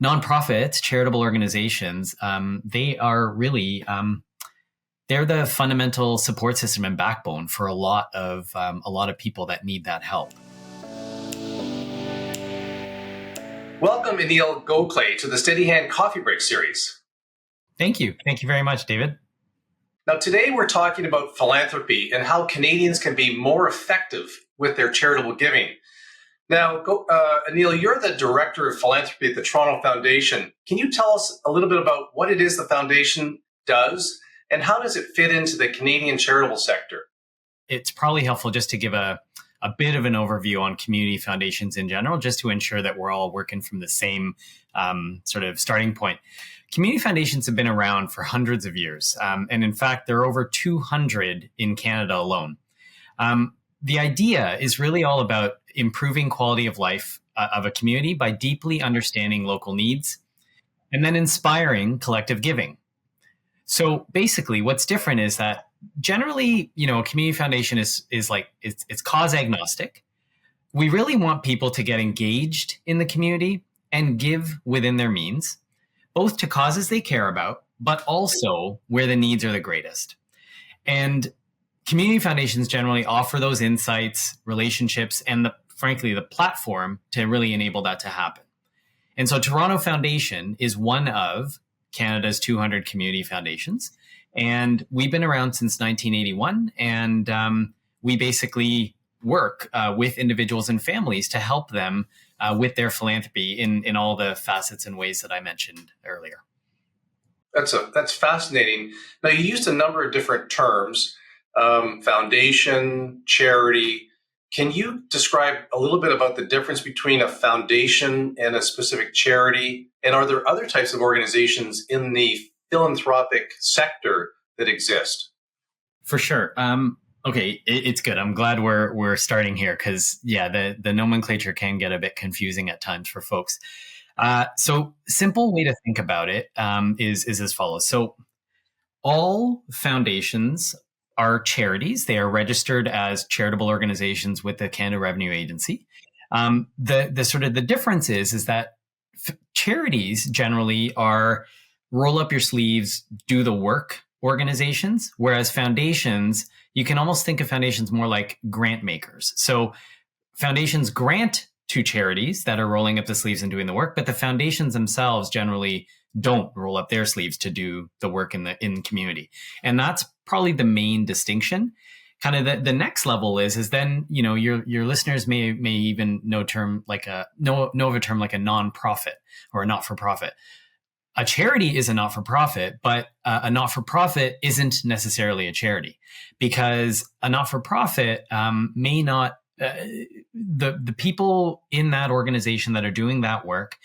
Nonprofits, charitable organizations, they are really they're the fundamental support system and backbone for a lot of people that need that help. Welcome, Aneil Gokhale, to the Steadyhand Coffee Break series. Thank you. Thank you very much, David. Now, today we're talking about philanthropy and how Canadians can be more effective with their charitable giving. Now, Aneil, you're the Director of Philanthropy at the Toronto Foundation. Can you tell us a little bit about what it is the Foundation does and how does it fit into the Canadian charitable sector? It's probably helpful just to give a bit of an overview on community foundations in general, just to ensure that we're all working from the same sort of starting point. Community foundations have been around for hundreds of years. And in fact, there are over 200 in Canada alone. The idea is really all about improving quality of life of a community by deeply understanding local needs and then inspiring collective giving. So basically, what's different is that generally, a community foundation is like it's cause agnostic. We really want people to get engaged in the community and give within their means, both to causes they care about, but also where the needs are the greatest. And community foundations generally offer those insights, relationships, and frankly, the platform to really enable that to happen. And so Toronto Foundation is one of Canada's 200 community foundations. And we've been around since 1981. And we basically work with individuals and families to help them with their philanthropy in all the facets and ways that I mentioned earlier. That's fascinating. Now, you used a number of different terms. Foundation, charity. Can you describe a little bit about the difference between a foundation and a specific charity? And are there other types of organizations in the philanthropic sector that exist? For sure. Okay, it's good. I'm glad we're starting here because, the nomenclature can get a bit confusing at times for folks. So simple way to think about it is as follows. So all foundations are charities. They are registered as charitable organizations with the Canada Revenue Agency. The difference is that charities generally are roll up your sleeves, do the work organizations, whereas foundations, you can almost think of foundations more like grant makers. So foundations grant to charities that are rolling up the sleeves and doing the work, but the foundations themselves generally don't roll up their sleeves to do the work in the community. And that's probably the main distinction. Kind of the next level is then, your listeners may even know of a term like a nonprofit or a not-for-profit. A charity is a not-for-profit, but a not-for-profit isn't necessarily a charity, because a not-for-profit may not, the people in that organization that are doing that work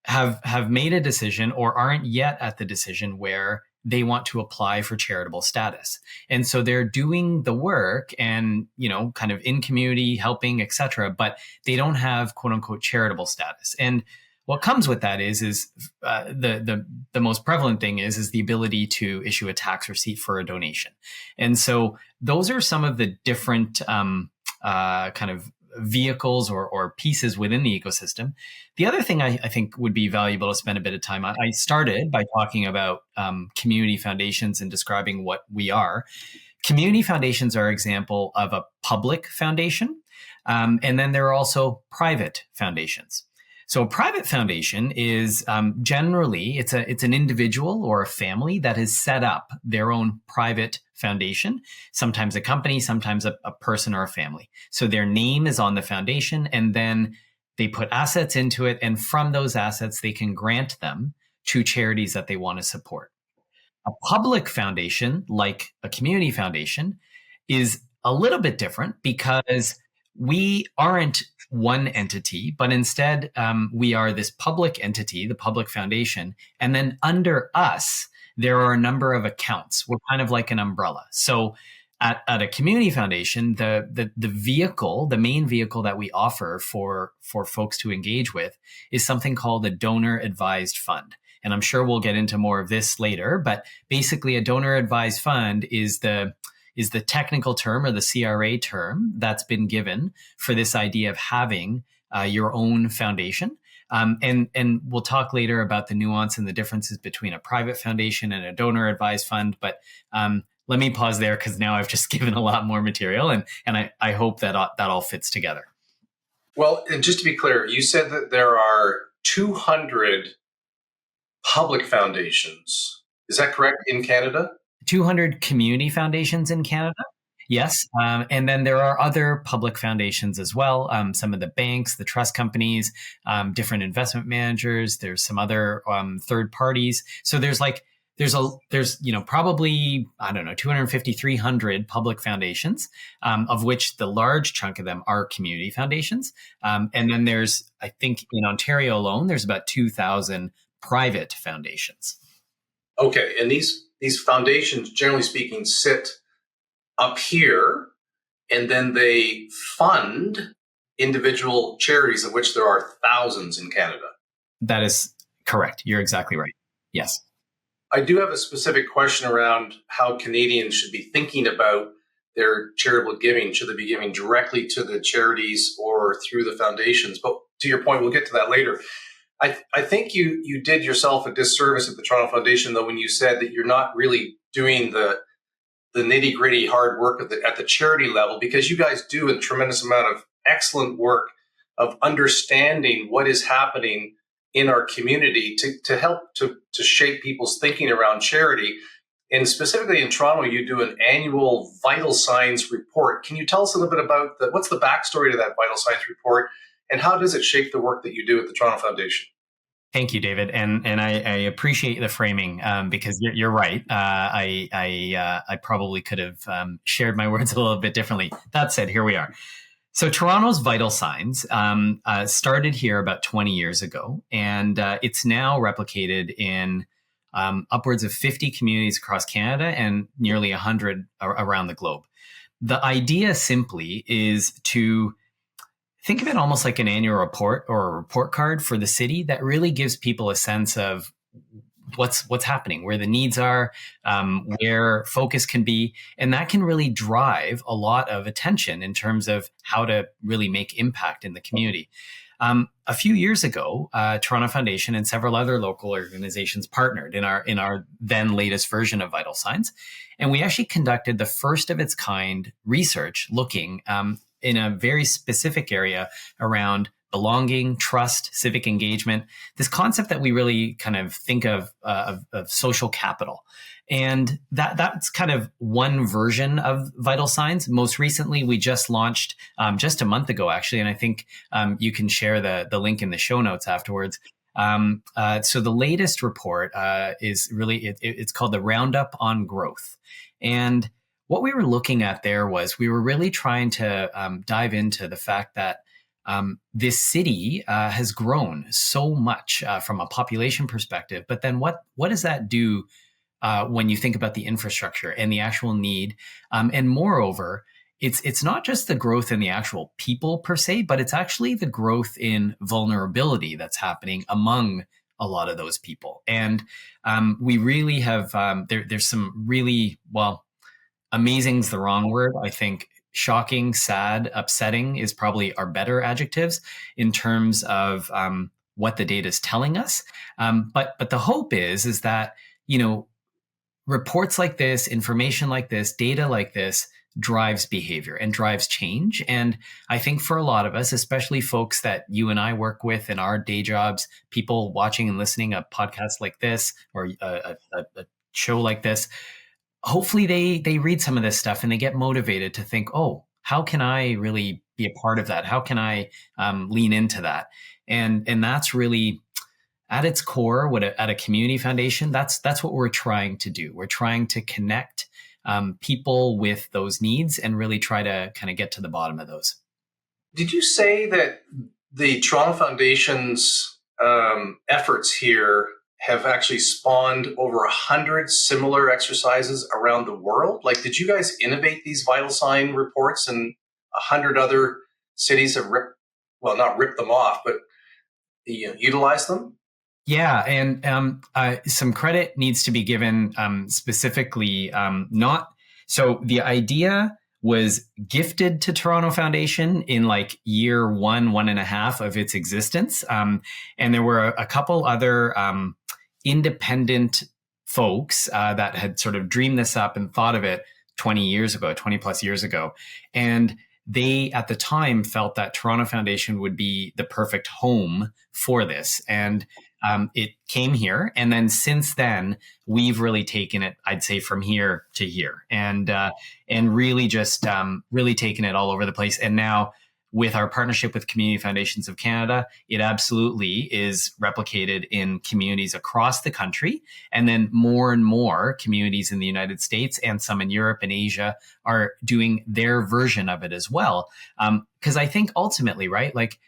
have made a decision or aren't yet at the decision where they want to apply for charitable status. And so they're doing the work and, kind of in community helping, et cetera, but they don't have quote unquote charitable status. And what comes with that is the most prevalent thing is the ability to issue a tax receipt for a donation. And so those are some of the different kind of vehicles or pieces within the ecosystem. The other thing I think would be valuable to spend a bit of time on, I started by talking about community foundations and describing what we are. Community foundations are an example of a public foundation. And then there are also private foundations. So a private foundation is generally, it's an individual or a family that has set up their own private foundation, sometimes a company, sometimes a person or a family. So their name is on the foundation, and then they put assets into it. And from those assets, they can grant them to charities that they want to support. A public foundation, like a community foundation, is a little bit different because we aren't one entity, but instead we are this public entity, the public foundation. And then under us, there are a number of accounts. We're kind of like an umbrella. So at a community foundation, the vehicle, the main vehicle that we offer for folks to engage with is something called a donor advised fund. And I'm sure we'll get into more of this later, but basically a donor advised fund is the technical term or the CRA term that's been given for this idea of having your own foundation. And we'll talk later about the nuance and the differences between a private foundation and a donor advised fund. But let me pause there because now I've just given a lot more material, and I hope that all fits together. Well, and just to be clear, you said that there are 200 public foundations. Is that correct in Canada? 200 community foundations in Canada. Yes. And then there are other public foundations as well. Some of the banks, the trust companies, different investment managers. There's some other third parties. So there's probably, I don't know, 250, 300 public foundations, of which the large chunk of them are community foundations. And then there's, I think in Ontario alone, there's about 2,000 private foundations. Okay. And these foundations, generally speaking, sit up here, and then they fund individual charities, of which there are thousands in Canada. That is correct. You're exactly right. Yes. I do have a specific question around how Canadians should be thinking about their charitable giving. Should they be giving directly to the charities or through the foundations? But to your point, we'll get to that later. I think you did yourself a disservice at the Toronto Foundation, though, when you said that you're not really doing the nitty-gritty hard work at the charity level, because you guys do a tremendous amount of excellent work of understanding what is happening in our community to help to shape people's thinking around charity. And specifically in Toronto, you do an annual vital signs report. Can you tell us a little bit about what's the backstory to that vital signs report, and how does it shape the work that you do at the Toronto Foundation? Thank you, David, and I appreciate the framing, because you're right. I probably could have shared my words a little bit differently. That said, here we are. So Toronto's Vital Signs started here about 20 years ago, and it's now replicated in upwards of 50 communities across Canada and nearly 100 around the globe. The idea simply is to think of it almost like an annual report or a report card for the city that really gives people a sense of what's happening, where the needs are, where focus can be. And that can really drive a lot of attention in terms of how to really make impact in the community. A few years ago, Toronto Foundation and several other local organizations partnered in our then latest version of Vital Signs. And we actually conducted the first of its kind research looking in a very specific area around belonging, trust, civic engagement, this concept that we really kind of think of social capital. And that's kind of one version of Vital Signs. Most recently, we just launched just a month ago, actually, and I think you can share the link in the show notes afterwards. So the latest report is really, it's called the Roundup on Growth. And what we were looking at there was we were really trying to dive into the fact that this city has grown so much from a population perspective. But then what does that do when you think about the infrastructure and the actual need? And moreover, it's not just the growth in the actual people per se, but it's actually the growth in vulnerability that's happening among a lot of those people. And we really have, there's some really, amazing's the wrong word. I think shocking, sad, upsetting is probably our better adjectives in terms of what the data is telling us. But the hope is that, reports like this, information like this, data like this drives behavior and drives change. And I think for a lot of us, especially folks that you and I work with in our day jobs, people watching and listening a podcast like this or a show like this, hopefully they read some of this stuff and they get motivated to think, oh, how can I really be a part of that? How can I lean into that? And that's really at its core, at a community foundation, that's what we're trying to do. We're trying to connect people with those needs and really try to kind of get to the bottom of those. Did you say that the Toronto Foundation's efforts here have actually spawned over 100 similar exercises around the world? Like, did you guys innovate these vital sign reports and 100 other cities have not ripped them off, but utilized them? Yeah, and some credit needs to be given specifically. So the idea was gifted to Toronto Foundation in like year 1.5 of its existence. And there were a couple other independent folks that had sort of dreamed this up and thought of it 20 plus years ago. And they, at the time, felt that Toronto Foundation would be the perfect home for this. And it came here. And then since then, we've really taken it, I'd say, from here to here, and really just really taken it all over the place. And now, with our partnership with Community Foundations of Canada, it absolutely is replicated in communities across the country. And then more and more communities in the United States and some in Europe and Asia are doing their version of it as well. Because I think ultimately, right, like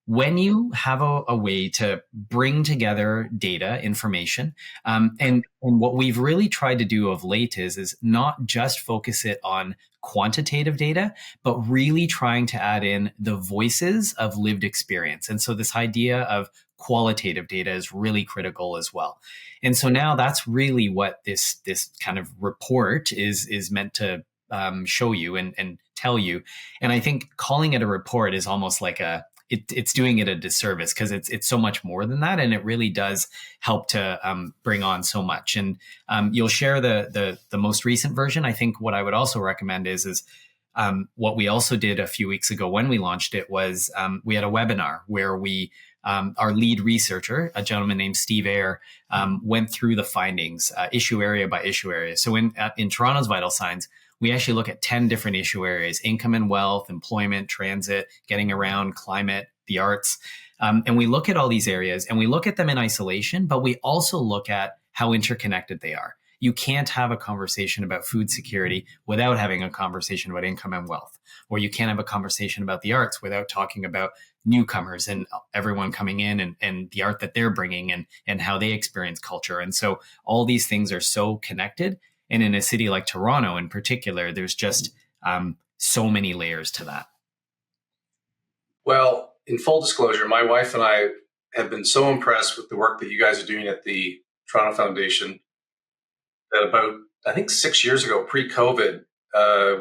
when you have a way to bring together data, information, and what we've really tried to do of late is not just focus it on quantitative data, but really trying to add in the voices of lived experience. And so this idea of qualitative data is really critical as well. And so now that's really what this kind of report is meant to show you and tell you. And I think calling it a report is almost like it's doing it a disservice, because it's so much more than that, and it really does help to bring on so much. And you'll share the most recent version. I think what I would also recommend is what we also did a few weeks ago when we launched it was we had a webinar where we our lead researcher, a gentleman named Steve Eyre, went through the findings issue area by issue area. So in Toronto's Vital Signs, we actually look at 10 different issue areas: income and wealth, employment, transit, getting around, climate, the arts. And we look at all these areas and we look at them in isolation, but we also look at how interconnected they are. You can't have a conversation about food security without having a conversation about income and wealth, or you can't have a conversation about the arts without talking about newcomers and everyone coming in and the art that they're bringing and how they experience culture. And so all these things are so connected. And in a city like Toronto in particular, there's just so many layers to that. Well, in full disclosure, my wife and I have been so impressed with the work that you guys are doing at the Toronto Foundation that about, I think 6 years ago, pre-COVID,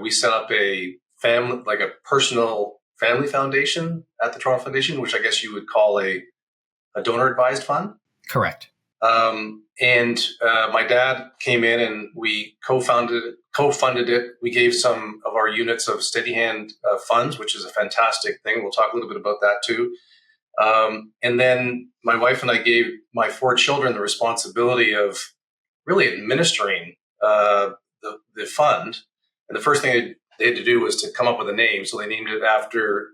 we set up a family, like a personal family foundation at the Toronto Foundation, which I guess you would call a donor advised fund. Correct. And my dad came in and we co-funded it. We gave some of our units of Steadyhand funds, which is a fantastic thing. We'll talk a little bit about that too. And then my wife and I gave my 4 children the responsibility of really administering the fund. And the first thing they had to do was to come up with a name. So they named it after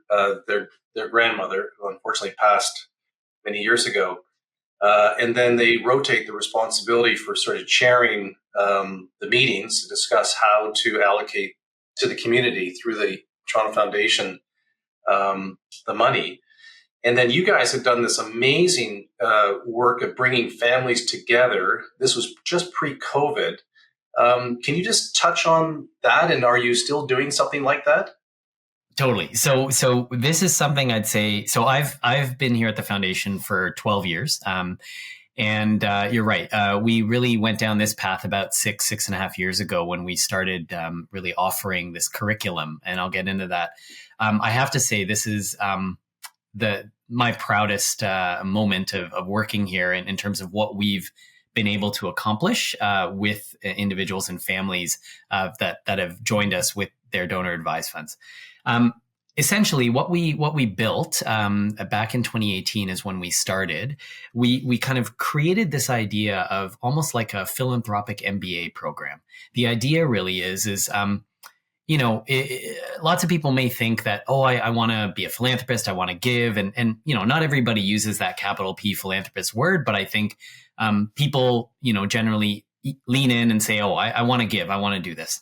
their grandmother, who unfortunately passed many years ago. And then they rotate the responsibility for sort of chairing the meetings to discuss how to allocate to the community through the Toronto Foundation the money. And then you guys have done this amazing work of bringing families together. This was just pre-COVID. Can you just touch on that? And are you still doing something like that? Totally. So this is something I'd say. So I've been here at the foundation for 12 years. And you're right. We really went down this path about 6.5 years ago when we started really offering this curriculum. And I'll get into that. I have to say, this is my proudest moment of working here in terms of what we've been able to accomplish with individuals and families that have joined us with their donor advised funds. Essentially, what we built back in 2018 is when we started. We kind of created this idea of almost like a philanthropic MBA program. The idea really is lots of people may think that, I want to be a philanthropist, I want to give, and not everybody uses that capital P philanthropist word, but I think people generally lean in and say, I want to give, I want to do this.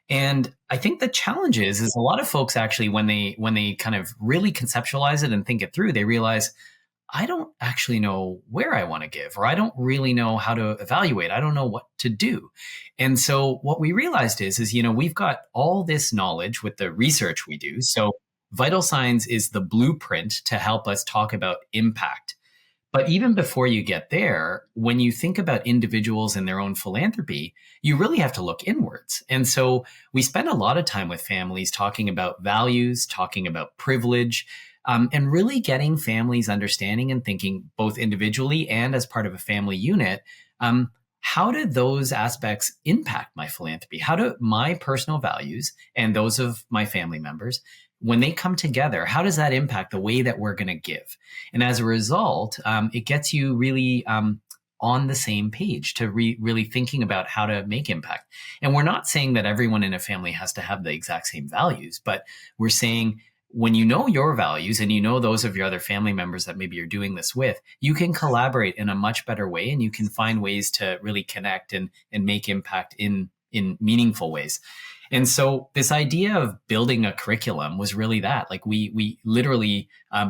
And I think the challenge is a lot of folks actually, when they kind of really conceptualize it and think it through, they realize, I don't actually know where I want to give, or I don't really know how to evaluate. I don't know what to do. And so what we realized is we've got all this knowledge with the research we do. So Vital Signs is the blueprint to help us talk about impact. But even before you get there, when you think about individuals and their own philanthropy, you really have to look inwards. And so we spend a lot of time with families talking about values, talking about privilege, and really getting families understanding and thinking both individually and as part of a family unit. How do those aspects impact my philanthropy? How do my personal values and those of my family members, when they come together, how does that impact the way that we're going to give? And as a result, it gets you really on the same page to really thinking about how to make impact. And we're not saying that everyone in a family has to have the exact same values, but we're saying when you know your values and you know those of your other family members that maybe you're doing this with, you can collaborate in a much better way, and you can find ways to really connect and make impact in meaningful ways. And so this idea of building a curriculum was really that. Like we literally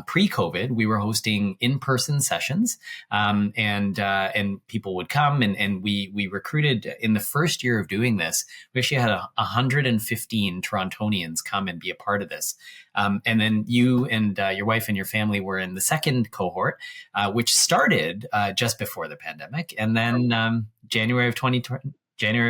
pre-COVID, we were hosting in-person sessions, and people would come, and we recruited in the first year of doing this. We actually had 115 Torontonians come and be a part of this. And then you and your wife and your family were in the second cohort, which started just before the pandemic, and then January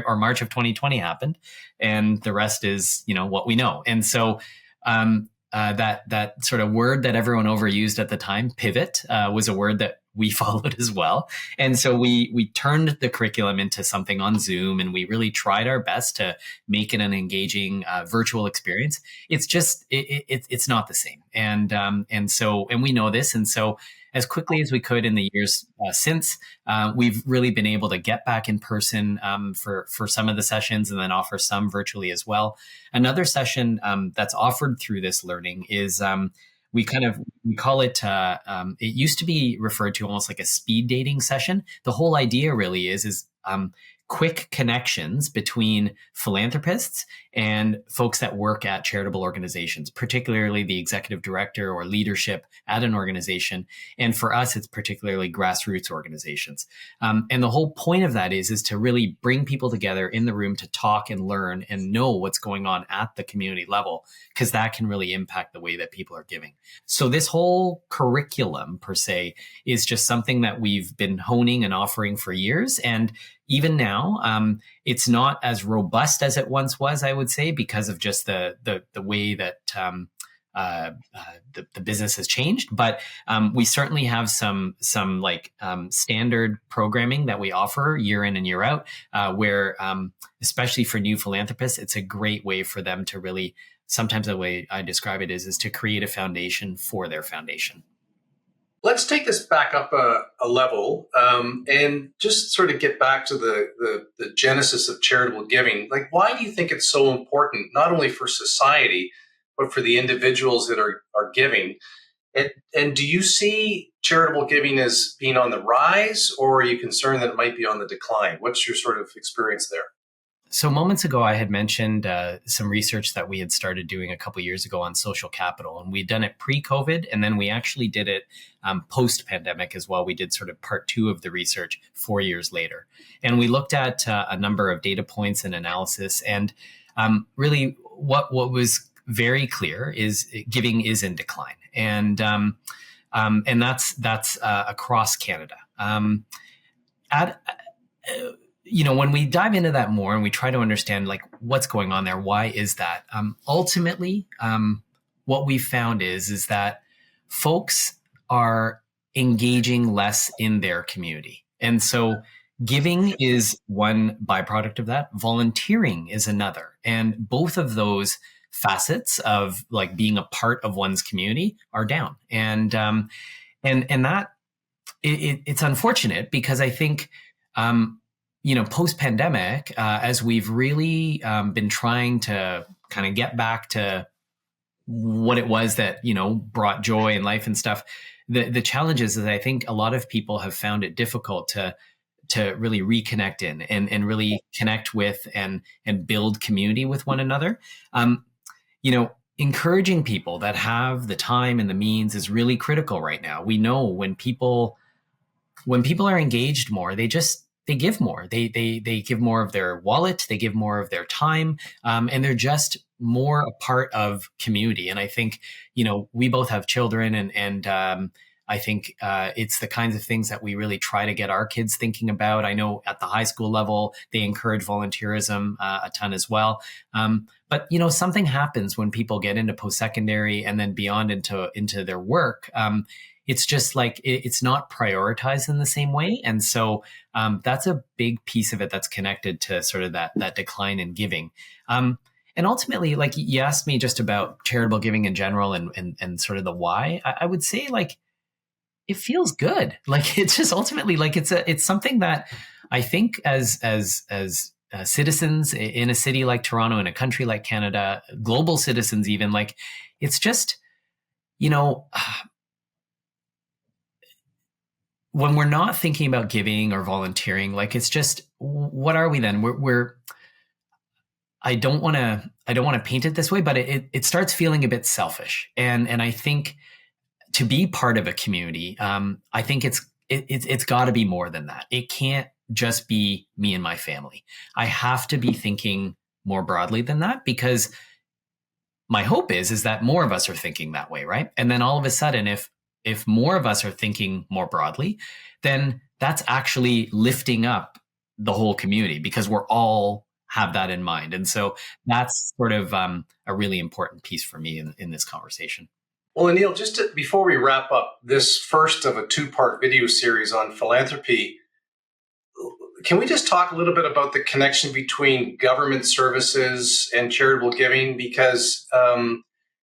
or March of 2020 happened, and the rest is, what we know. And so that sort of word that everyone overused at the time, pivot, was a word that we followed as well. And so we turned the curriculum into something on Zoom, and we really tried our best to make it an engaging virtual experience. It's just it's not the same, and we know this, and so as quickly as we could in the years since, we've really been able to get back in person for some of the sessions, and then offer some virtually as well. Another session that's offered through this learning is we call it, it used to be referred to almost like a speed dating session. The whole idea really is quick connections between philanthropists and folks that work at charitable organizations, particularly the executive director or leadership at an organization. And for us, it's particularly grassroots organizations. And the whole point of that is to really bring people together in the room to talk and learn and know what's going on at the community level, because that can really impact the way that people are giving. So this whole curriculum per se is just something that we've been honing and offering for years. And even now, it's not as robust as it once was, I would say, because of just the way that the business has changed. But we certainly have some standard programming that we offer year in and year out, where especially for new philanthropists, it's a great way for them to really. Sometimes the way I describe it is to create a foundation for their foundation. Let's take this back up a level and just sort of get back to the genesis of charitable giving. Like, why do you think it's so important, not only for society, but for the individuals that are giving? And do you see charitable giving as being on the rise, or are you concerned that it might be on the decline? What's your sort of experience there? So moments ago, I had mentioned some research that we had started doing a couple of years ago on social capital, and we'd done it pre-COVID, and then we actually did it post-pandemic as well. We did sort of part 2 of the research 4 years later, and we looked at a number of data points and analysis, and really what was very clear is giving is in decline, and that's across Canada. When we dive into that more and we try to understand like what's going on there, why is that? Ultimately, what we found is that folks are engaging less in their community. And so giving is one byproduct of that. Volunteering is another. And both of those facets of like being a part of one's community are down. And that it's unfortunate, because I think, post-pandemic, as we've really been trying to kind of get back to what it was that, brought joy in life and stuff, the challenge is that I think a lot of people have found it difficult to really reconnect in and really connect with and build community with one another. Encouraging people that have the time and the means is really critical right now. We know when people are engaged more, they give more. They give more of their wallet. They give more of their time, and they're just more a part of community. And I think we both have children, and I think it's the kinds of things that we really try to get our kids thinking about. I know at the high school level, they encourage volunteerism a ton as well. But something happens when people get into post-secondary and then beyond into their work. It's just like it's not prioritized in the same way, and so that's a big piece of it that's connected to sort of that decline in giving. And ultimately, like you asked me just about charitable giving in general and sort of the why, I would say like it feels good. Like it's just ultimately like it's something that I think as citizens in a city like Toronto, in a country like Canada, global citizens even, like it's just, when we're not thinking about giving or volunteering, like it's just, what are we then? We're I don't want to paint it this way, but it starts feeling a bit selfish. And I think to be part of a community, I think it's got to be more than that. It can't just be me and my family. I have to be thinking more broadly than that, because my hope is that more of us are thinking that way, right? And then all of a sudden, if more of us are thinking more broadly, then that's actually lifting up the whole community, because we're all have that in mind. And so that's sort of a really important piece for me in this conversation. Well, Aneil, before we wrap up this first of a two-part video series on philanthropy, can we just talk a little bit about the connection between government services and charitable giving? Because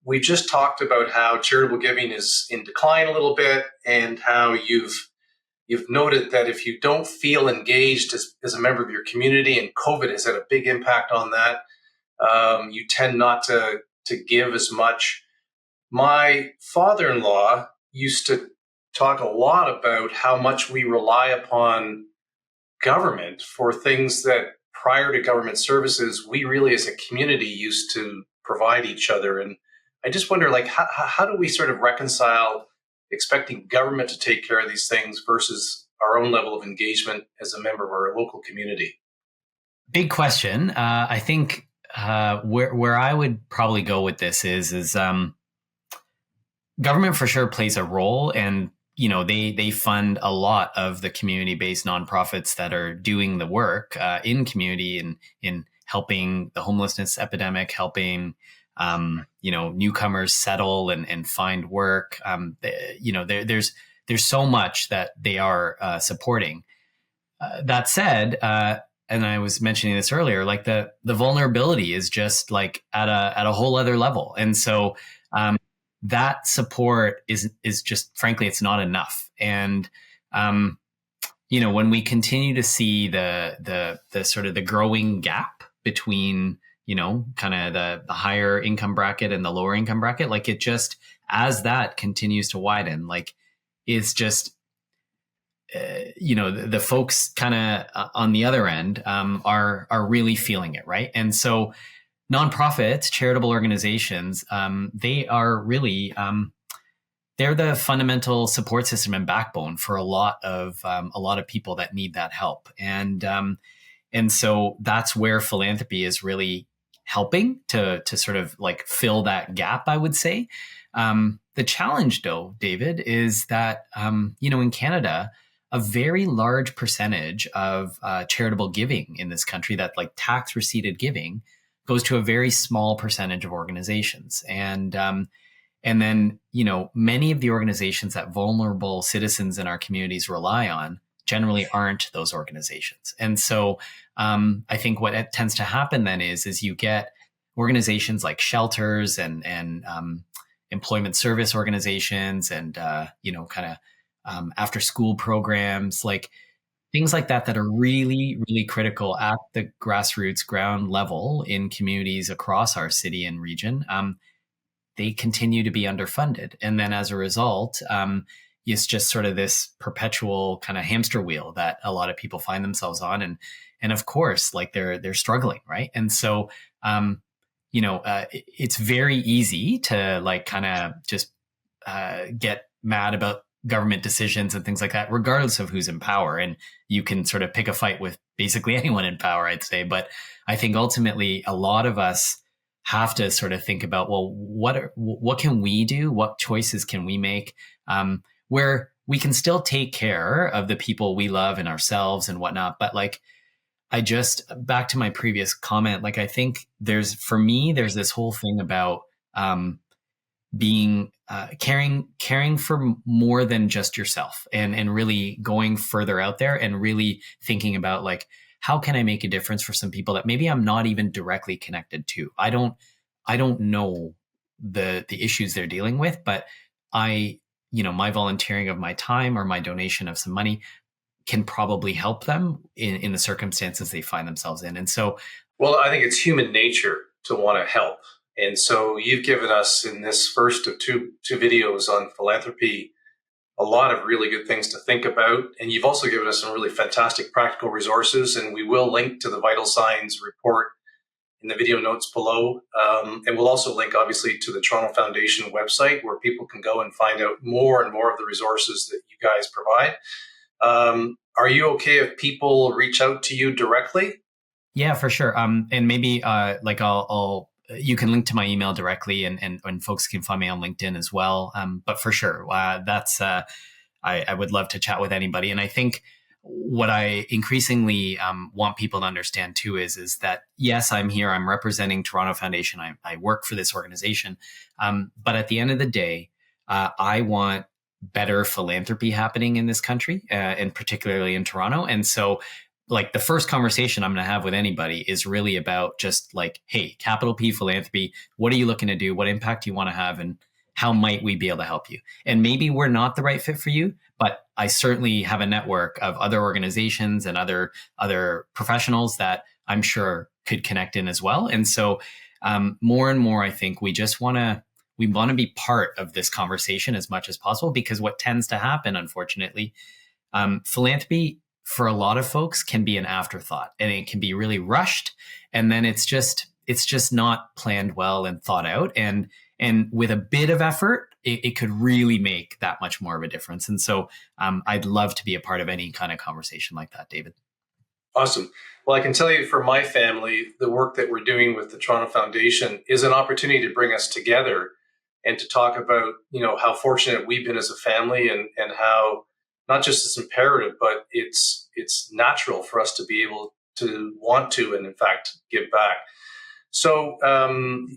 we just talked about how charitable giving is in decline a little bit, and how you've noted that if you don't feel engaged as a member of your community, and COVID has had a big impact on that, you tend not to give as much. My father-in-law used to talk a lot about how much we rely upon government for things that prior to government services, we really as a community used to provide each other. And I just wonder, like, how do we sort of reconcile expecting government to take care of these things versus our own level of engagement as a member of our local community? Big question. I think where I would probably go with this is government for sure plays a role, and they fund a lot of the community-based nonprofits that are doing the work in community and in helping the homelessness epidemic, helping newcomers settle and find work. There's so much that they are supporting. That said, and I was mentioning this earlier, like the vulnerability is just like at a whole other level, and so that support is just, frankly, it's not enough. And when we continue to see the sort of the growing gap between kind of the higher income bracket and the lower income bracket, like it just, as that continues to widen, like it's just, the folks kind of on the other end are really feeling it, right? And so nonprofits, charitable organizations, they are really, they're the fundamental support system and backbone for a lot of people that need that help. And so that's where philanthropy is really helping to sort of like fill that gap, I would say. The challenge, though, David, is that, in Canada, a very large percentage of charitable giving in this country, that like tax receipted giving, goes to a very small percentage of organizations. And then, many of the organizations that vulnerable citizens in our communities rely on generally aren't those organizations. And so I think what tends to happen then is you get organizations like shelters and employment service organizations and, kind of after school programs, like things like that are really, really critical at the grassroots ground level in communities across our city and region. They continue to be underfunded. And then as a result, it's just sort of this perpetual kind of hamster wheel that a lot of people find themselves on. And of course, like they're struggling, right? And so, it's very easy to like kind of just get mad about government decisions and things like that, regardless of who's in power. And you can sort of pick a fight with basically anyone in power, I'd say. But I think ultimately a lot of us have to sort of think about, well, what can we do? What choices can we make? where we can still take care of the people we love and ourselves and whatnot. But like, I just, back to my previous comment, like, I think for me, there's this whole thing about, being caring for more than just yourself, and really going further out there and really thinking about, like, how can I make a difference for some people that maybe I'm not even directly connected to. I don't know the issues they're dealing with, but my volunteering of my time or my donation of some money can probably help them in the circumstances they find themselves in. And so, well, I think it's human nature to want to help. And so you've given us in this first of two videos on philanthropy a lot of really good things to think about. And you've also given us some really fantastic practical resources. And we will link to the Vital Signs report in the video notes below. And we'll also link, obviously, to the Toronto Foundation website, where people can go and find out more and more of the resources that you guys provide. Are you okay if people reach out to you directly? Yeah, for sure. And maybe like I'll you can link to my email directly, and folks can find me on LinkedIn as well. But for sure, that's I would love to chat with anybody. And I think what I increasingly want people to understand too is that, yes, I'm here. I'm representing Toronto Foundation. I work for this organization. But at the end of the day, I want better philanthropy happening in this country, and particularly in Toronto. And so, like, the first conversation I'm going to have with anybody is really about just like, hey, capital P philanthropy, what are you looking to do? What impact do you want to have? And how might we be able to help you? And maybe we're not the right fit for you, but I certainly have a network of other organizations and other professionals that I'm sure could connect in as well. And so more and more, I think we want to be part of this conversation as much as possible, because what tends to happen, unfortunately, philanthropy for a lot of folks can be an afterthought, and it can be really rushed. And then it's just not planned well and thought out. And with a bit of effort, it could really make that much more of a difference. And so I'd love to be a part of any kind of conversation like that, David. Awesome. Well, I can tell you, for my family, the work that we're doing with the Toronto Foundation is an opportunity to bring us together and to talk about, how fortunate we've been as a family, and how not just it's imperative, but it's natural for us to be able to want to, and in fact, give back. So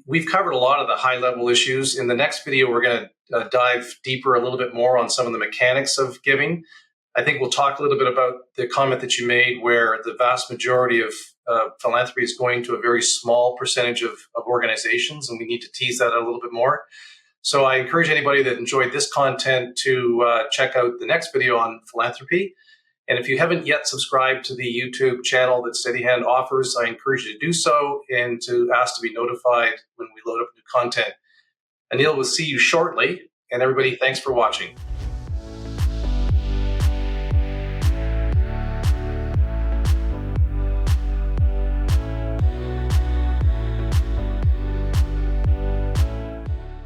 we've covered a lot of the high level issues. In the next video, we're going to dive deeper a little bit more on some of the mechanics of giving. I think we'll talk a little bit about the comment that you made, where the vast majority of philanthropy is going to a very small percentage of organizations, and we need to tease that out a little bit more. So I encourage anybody that enjoyed this content to check out the next video on philanthropy. And if you haven't yet subscribed to the YouTube channel that Steadyhand offers, I encourage you to do so, and to ask to be notified when we load up new content. Aneil, we'll see you shortly. And everybody, thanks for watching.